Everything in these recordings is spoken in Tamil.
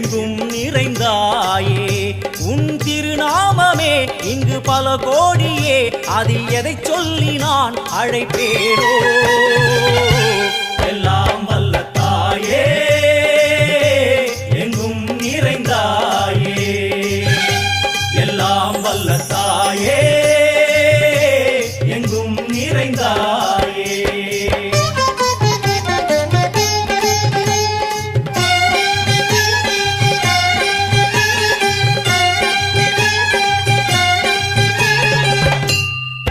எங்கும் நிறைந்தாயே உன் திருநாமமே இங்கு பல கோடியே அதில் எதை சொல்லி நான் அழைப்பேனோ எல்லாம் வல்ல தாயே எங்கும் நிறைந்தாயே எல்லாம் வல்ல தாயே எங்கும் நிறைந்தாயே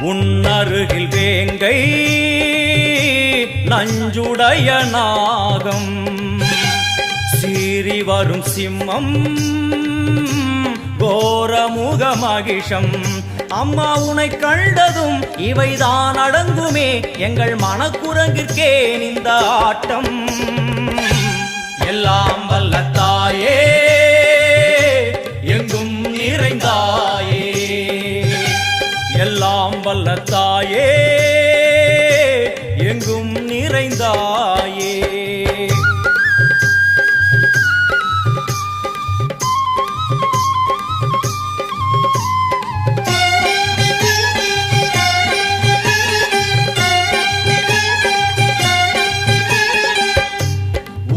உன்னருகில் வேங்கை நஞ்சுடைய நாகம் சீறி வரும் சிம்மம் கோரமுக மகிஷம் அம்மா உனை கண்டதும் இவைதான் அடங்குமே எங்கள் மனக்குரங்கிற்கே இந்த ஆட்டம் எல்லாம் வல்ல தாயே எங்கும் நிறைந்தாயே எல்லாம் வல்ல தாயே எங்கும் நிறைந்தாயே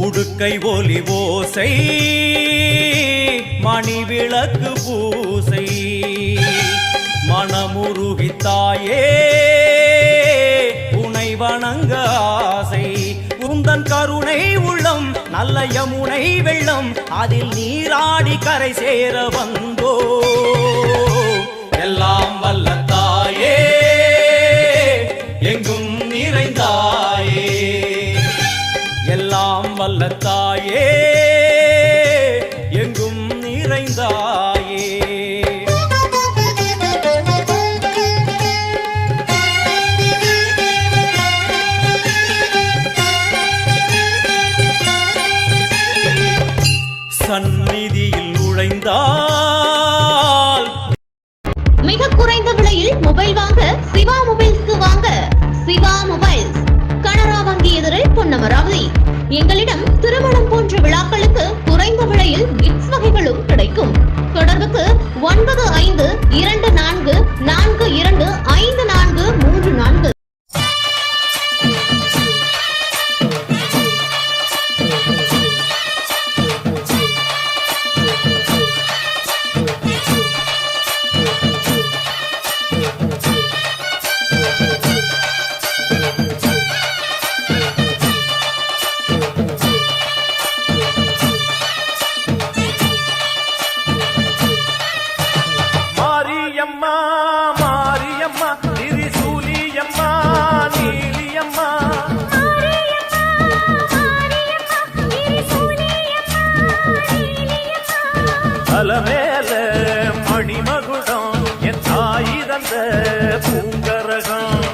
உடுக்கை ஒலி ஓசை மணி விளக்கு பூசை மனமுருகி தாயே உனை வணங்க ஆசை உந்தன் கருணை உள்ளம் நல்ல யமுனை வெள்ளம் அதில் நீராடி கரை சேர வந்தோ எல்லாம் வல்ல தாயே எங்கும் நிறைந்தாயே எல்லாம் வல்ல தாயே எங்கும் நிறைந்தாயே சந்நிதியில் நுழைந்தால் மிக குறைந்த விலையில் மொபைல் வாங்க சிவா மொபைல்ஸ்க்கு வாங்க. சிவா மொபைல்ஸ், கனரா வங்கி எதிரில் பொன்னமராவதி. எங்களிடம் திருமணம் போன்ற விழாக்களுக்கு குறைந்த விலையில் கிஃப்ட்ஸ் வகைகளும் கிடைக்கும். தொடர்புக்கு 9524425434. அலமேல மணிமகுடம் என் தாய் தந்த பூங்கரகம்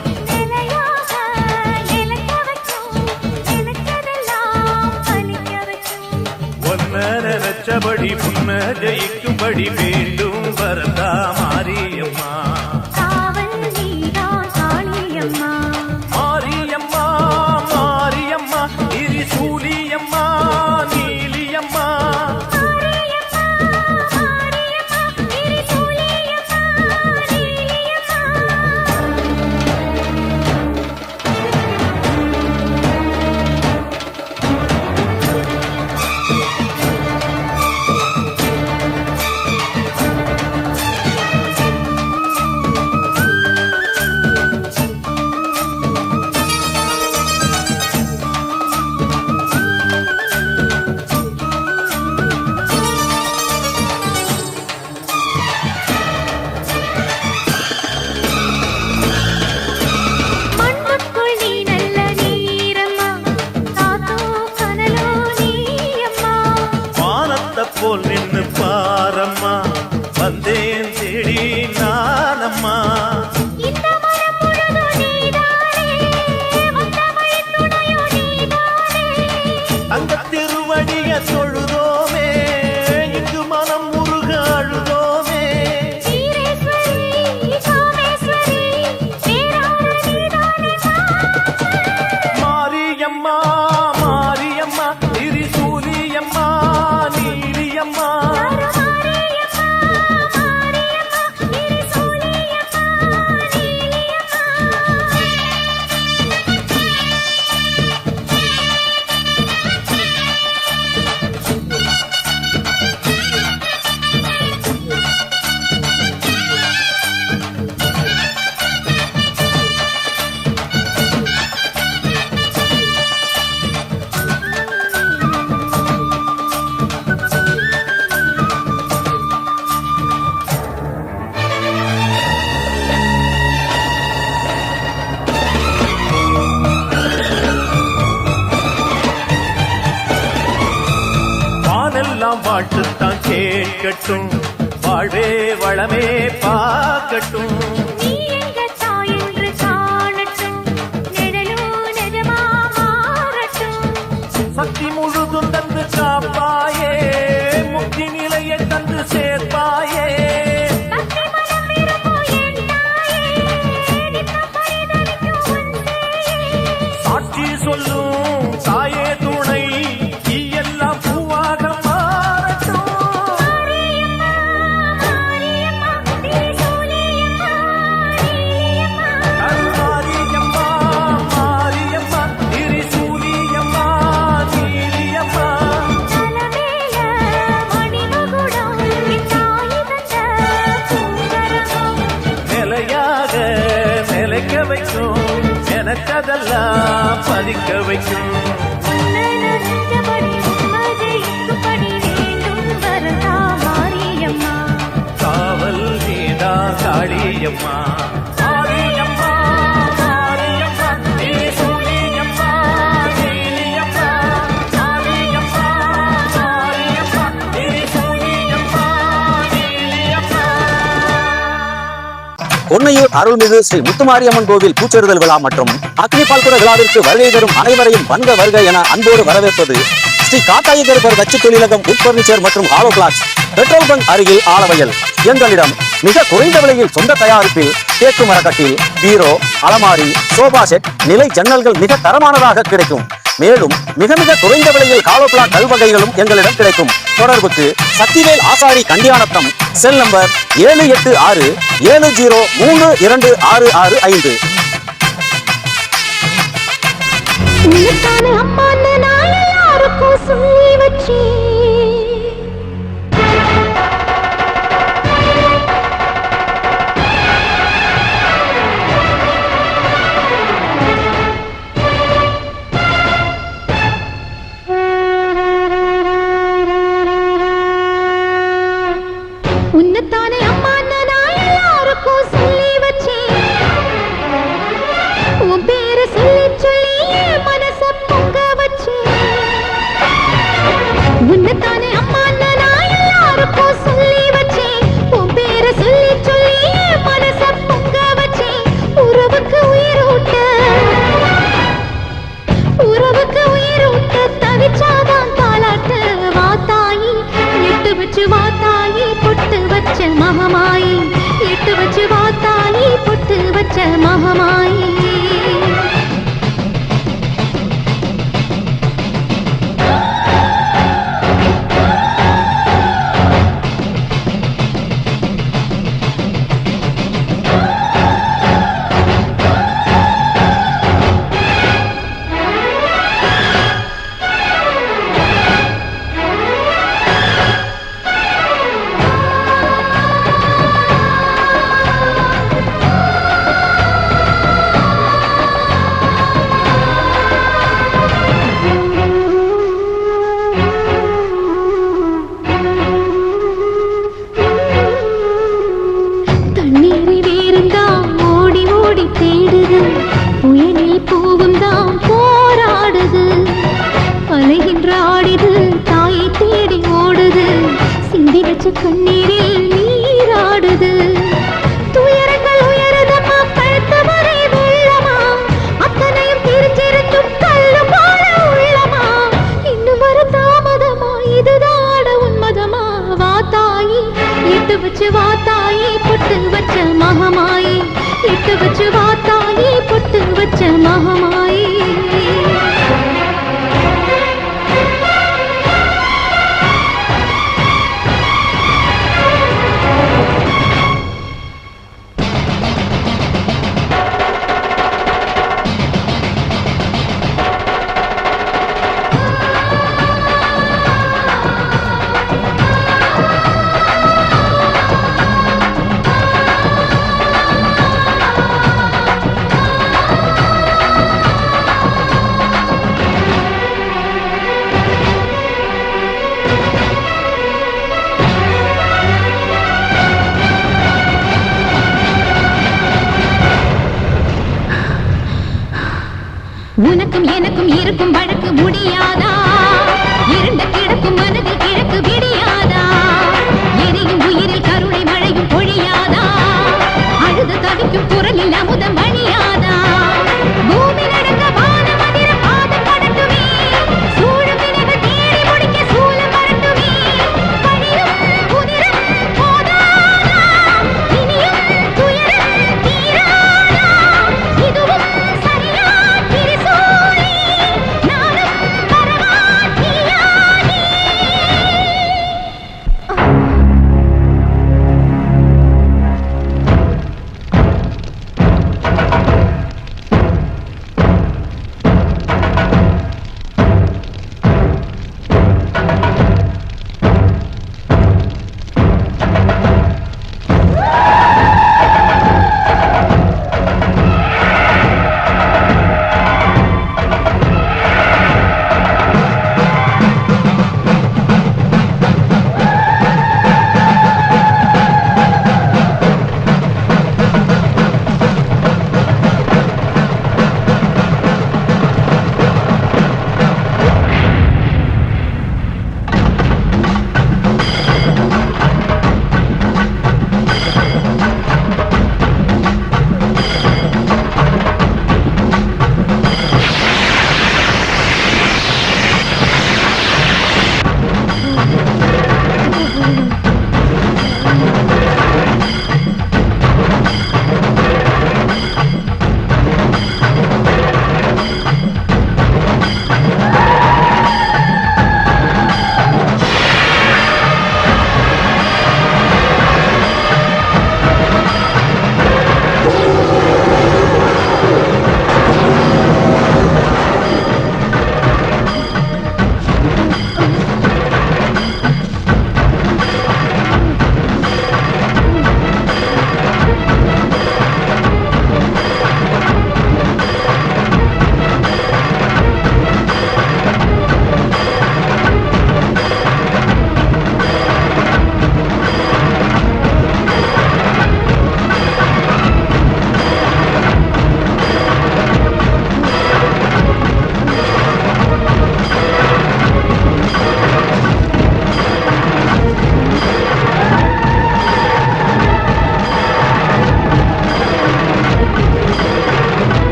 ஒன்ன நினைச்சபடி புன்ன ஜெயிக்கும்படி வேண்டும் வரதா மாரியம்மா மாரியம்மா மாரியம்மா திரிசூலியம்மா நீலியம்மா போல் நின்று பாரம்மா வந்தேன் தேடி நானம்மா தங்க திருவடிய தொழுதோமே இங்கு மனம் முருக அழுதோமே மாரியம்மா மாரியம்மா திரிசூலியம்மா நீலியம்மா ஊரெல்லாம் வாழ்த்துத்தான் கேட்கட்டும், வாழ்வே வளமே பார்க்கட்டும். சக்தி முழுதும் தந்து காப்பாயே, முக்தி நிலையை தந்து சேர்ப்பாயே. சாட்சி சொல்லும் தாயே துணை, எல்லாம் பூவாக மாறட்டும். மாரியம்மா மாரியம்மா திரிசூலியம்மா நீலியம்மா. நிலையாக நிலைக்க வைக்கும், எனக்கதெல்லாம் பதிக்க வைக்கும். காவல் நீதா காளியம்மா. மாரியம்மா மாரியம்மா திரிசூலியம்மா நீலியம்மா. மாரியம்மா மாரியம்மா திரிசூலியம்மா நீலியம்மா. பொன்னையூர் அருள்மிகு ஸ்ரீ முத்துமாரியம்மன் கோவில் பூச்செறுதல் விழா மற்றும் அக்னி பால்குட விழாவிற்கு வருகை தரும் அனைவரையும் வந்த வருக என அன்போடு வரவேற்பது ஸ்ரீ காத்தாயகர் தச்சு தொழிலகம் உட்பர்னிச்சர் மற்றும் ஹாலோ பிளாக்ஸ், பெட்ரோல் பங்க் அருகில் ஆலவயல். எங்களிடம் மிக குறைந்த விலையில் சொந்த தயாரிப்பில் தேக்கு மரக்கட்டில், பீரோ, அலமாரி, சோபா செட், நிலை ஜன்னல்கள் மிக தரமானதாக கிடைக்கும். மேலும் மிக மிக குறைந்த விலையில் ஹாலோ பிளாக் கல்வகைகளும் எங்களிடம் கிடைக்கும். தொடர்புக்கு சக்திவேல் ஆசாரி கண்டியானத்தம், செல் நம்பர் 7867032665. அம்மான்னு நான் எல்லாருக்கும் சொல்லி வச்சேன். உன்னத்தானே அம்மான்னு நான் எல்லாருக்கும் சொல்லி வச்சேன். உன் பேரை சொல்லி சொல்லி என் மனச பொங்க வச்சேன். உன்னத்தானே அம்மான்னு நான் எல்லாருக்கும் சொல்லி வச்சேன். உன் பேரை சொல்லி சொல்லி என் மனச பொங்க வச்சேன். உறவுக்கு உயிரூட்ட தவிச்சாதான் தாலாட்டு. வாத்தாயி எட்டு வச்சு வாத்தாயி பொட்டு வச்ச மகமாயி, எட்டு வச்சு வாத்தாயி பொட்டு வச்ச மகமாயி. கண்ணீரில் நீராடுது. துயரங்கள் உயருதமா, கழுத்து வரை வெள்ளமா, அத்தனையும் தெரிஞ்சிருந்தும் கல்லு போல உள்ளமா. இன்னும் வர தாமதமா, இதுதாட உன்மதமா. வாத்தாயி எட்டு வச்சு வாத்தாயி பொட்டு வச்ச மகமாயி, எட்டு வச்சு வாத்தாயி பொட்டு வச்ச மகமாயி. உனக்கும் எனக்கும் இருக்கும் வழக்கு முடியாதா? இருண்ட கிடக்கும் மனதில் கிழக்கு எனக்கு விடியாதா எரியும் உயிரில் கருணை மழையும் பொழியாதா அழுது தவிக்கும் குரலில் அமுதம் வழியாதா பூமி நடக்க வானம் அதிர பாதம் படட்டுமே சூழும் வினைகள் தேடி முடிக்க சூலம் வரட்டுமே பழியும் புதிரும் போதாதா இனியும் துயரம் தீராதா இதுவும் சரியா திரிசூலி நானும் வரவா தீயானே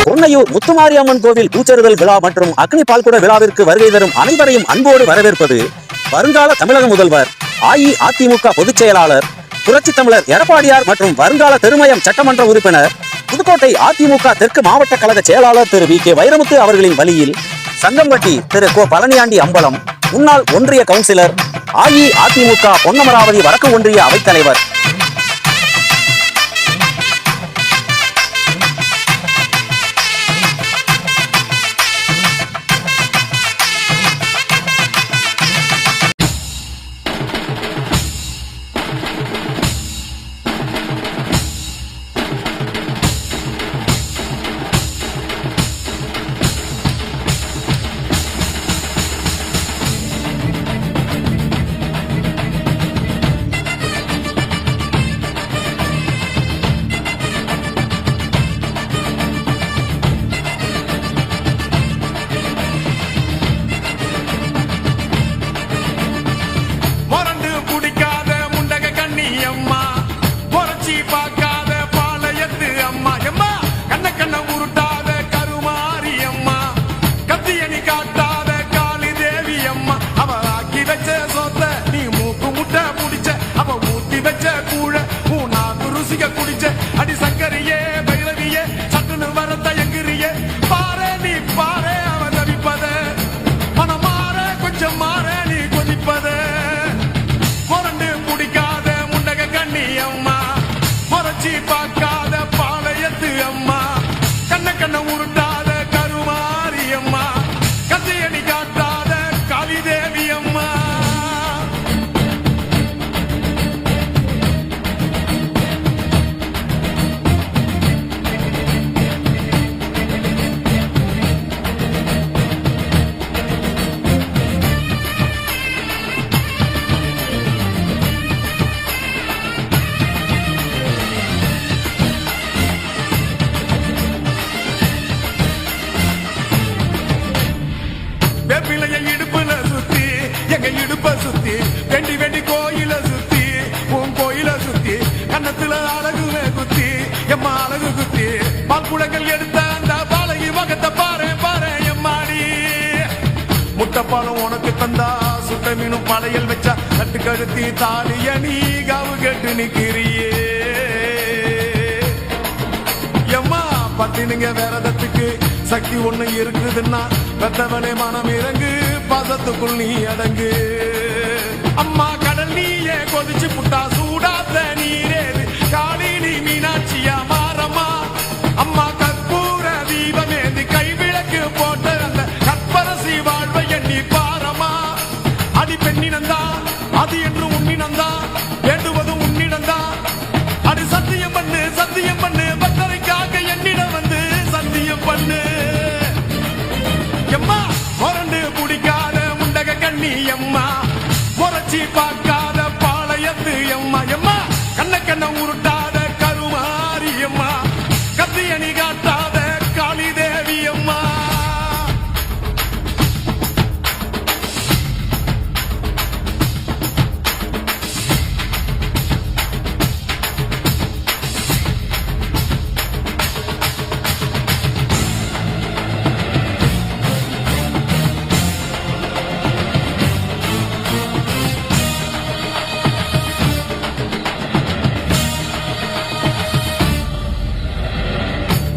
பொன்னையூர் முத்துமாரியம்மன் கோவில் பூச்செறுதல் விழா மற்றும் அக்னி பால்குட விழாவிற்கு வருகை தரும் அனைவரையும் அன்போடு வரவேற்பது வருங்கால தமிழக முதல்வர் அஇஅதிமுக பொதுச் செயலாளர் புரட்சி தமிழர் எடப்பாடியார் மற்றும் வருங்கால திருமயம் சட்டமன்ற உறுப்பினர் புதுக்கோட்டை அதிமுக தெற்கு மாவட்ட கழக செயலாளர் திரு வி.கே. வைரமுத்து அவர்களின் வழியில் சங்கம்பட்டி திரு கோ. பழனியாண்டி அம்பலம் முன்னாள் ஒன்றிய கவுன்சிலர் அஇஅதிமுக பொன்னமராவதி வடக்கு ஒன்றிய அவைத்தலைவர் பார்க்காத பாளையத்து அம்மா கண்ண கண்ண உருட்டாத கருமாரி எம்மா அழகு குத்தி பால்குடங்கள் எடுத்த அந்த பாலகி மகத்தை பாரு பாரு எம்மாடி முட்டைப்பாலம் உனக்கு தந்தா சுட்ட மீனும் படையல் வச்சா கட்டு கழுத்தி தாலிய நீ காவு கேட்டு நிக்கிறியே எம்மா பத்தினுங்க வேறதத்துக்கு சக்தி ஒண்ணு இருக்குதுன்னா பெத்தவனே மனம் இறங்கு பாசத்துக்குள் நீ அடங்கு அம்மா கடல் நீயே கொதிச்சு புட்டா சூடாத்த நீரேது காளி நீ மீனாட்சியா மாறம்மா அம்மா கற்பூர தீபமேந்தி கைவிளக்கு போட்ட அந்த கற்பரசி வாழ்வை எண்ணி பாரம்மா அடி பெண்ணினந்தா அது என்று உன்னினந்தா வேண்டுவதும் உன்னிடந்தா அடி சத்தியம் பண்ணு பத்தரைக்காக என்னிடம் வந்து சத்தியம் பண்ணு எம்மா முரண்டு பிடிக்காத முண்டக கண்ணி எம்மா முறைச்சி பார்க்காத பாளையத்து எம்மா எம்மா கண்ண உருட்டாத கருமாரி எம்மா கத்தியணி காட்டாத காளி தேவி அம்மா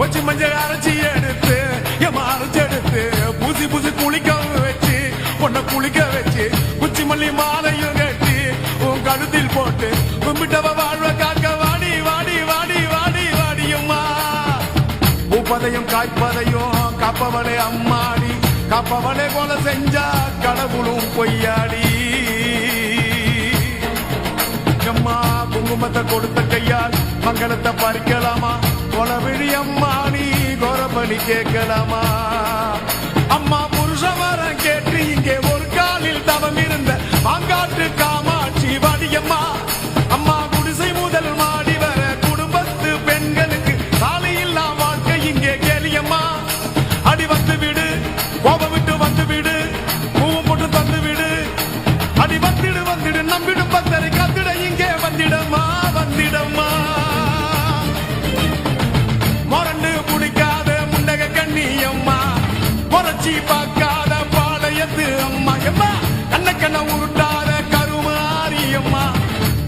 வச்சு மஞ்சள் அரைச்சி எடுத்து எம்மா அரைச்சி எடுத்து பூசி குளிக்க வச்சு பொண்ணை குளிக்க வச்சு குச்சி மல்லி மாலையும் கட்டி உன் கழுத்தில் போட்டு கும்பிட்டவ வாழ்வ காக்க வாடி வாடி வாடி வாடி வாடியம்மா பூப்பதையும் காய்ப்பதையும் காப்பவளே அம்மாடி காப்பவளே கொலை செஞ்சா கடவுளும் பொய்யாடி அம்மா குங்குமத்தை கொடுத்த கையால் மங்களத்தை பறிக்கலாமா கொலவிழி அம்மா நீ கோரபலி கேட்கலாமா அம்மா புருஷ வரம் கேட்டு இங்கே ஒரு காலில் தவம் இருந்த மாங்காட்டு காமாட்சி வாடியம்மா அம்மா குடிசை முதல் மாடி வர குடும்பத்து பெண்களுக்கு சாலையில்லா வாழ்க்கை இங்கே கேலியம்மா அடி வந்து விடு கோபம் விட்டு வந்து விடு பூவும் போட்டு தந்து விடு அடி வந்துடு நம்பிடும் பத்தரை கத்திட இங்கே வந்திடம்மா மொரண்டு பிடிக்காத முண்டக கண்ணி அம்மா முறைச்சி பார்க்காத பாளையத்து அம்மா எம்மா கண்ண உருட்டாத கருமாரி அம்மா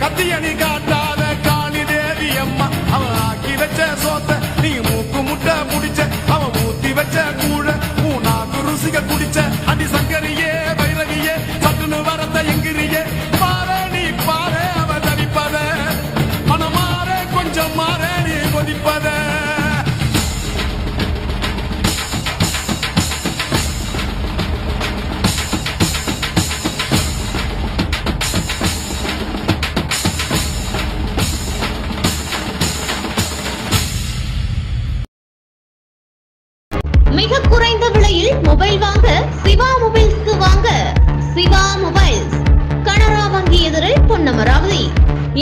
கத்தியணி காட்டாத காளி தேவி அம்மா அவன் ஆக்கி வச்ச சோத்த நீ மூக்கு முட்டை முடிச்ச அவன் ஊத்தி வச்ச கூழ மூணாக்கு ருசிக குடிச்ச அடி சங்கரியே வைரவியே சட்டுன்னு வரத்த எங்கிரியே பாரு நீ பாரு அவ தடிப்பத மனம் மாற கொஞ்சம் மாற நீ கொதிப்பத மிக குறைந்த விலையில் மொபைல் வாங்க சிவா மொபைல்ஸ்க்கு வாங்க. சிவா மொபைல்ஸ், கனரா வங்கி எதிரில் பொன்னமராவதி.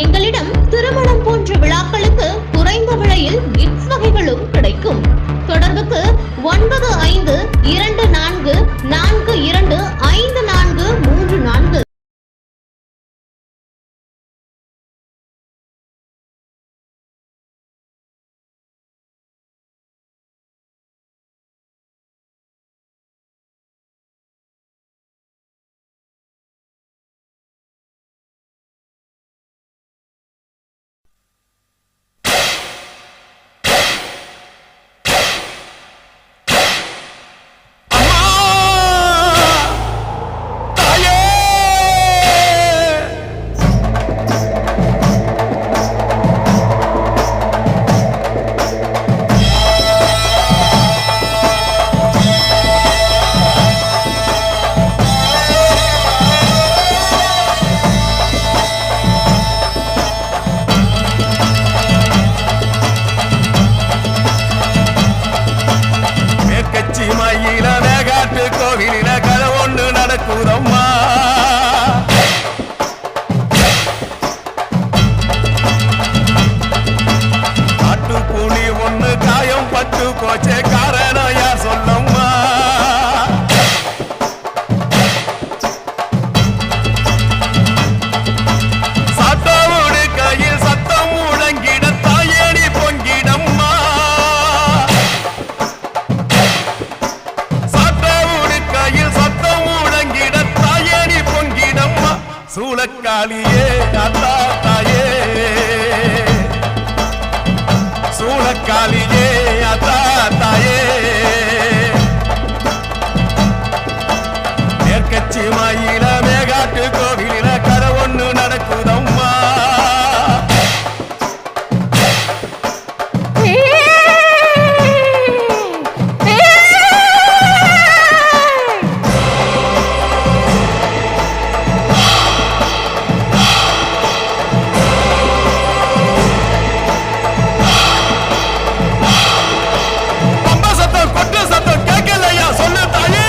எங்களிடம் திருமணம் போன்ற விழாக்களுக்கு குறைந்த விலையில் கிஃப்ட்ஸ் வகைகளும் கிடைக்கும். தொடர்புக்கு 9524425434. சூளக்காளியே அத்தா தாயே சூளக்காளியே அத்தா தாயே மேற்கட்சி மாயில மேகாட்டு கோவிலில கதை ஒண்ணு நடக்குதம்மா பம்ப சத்தம் கொட்டு சத்தம் கேட்கலையா சொல்லு தாயே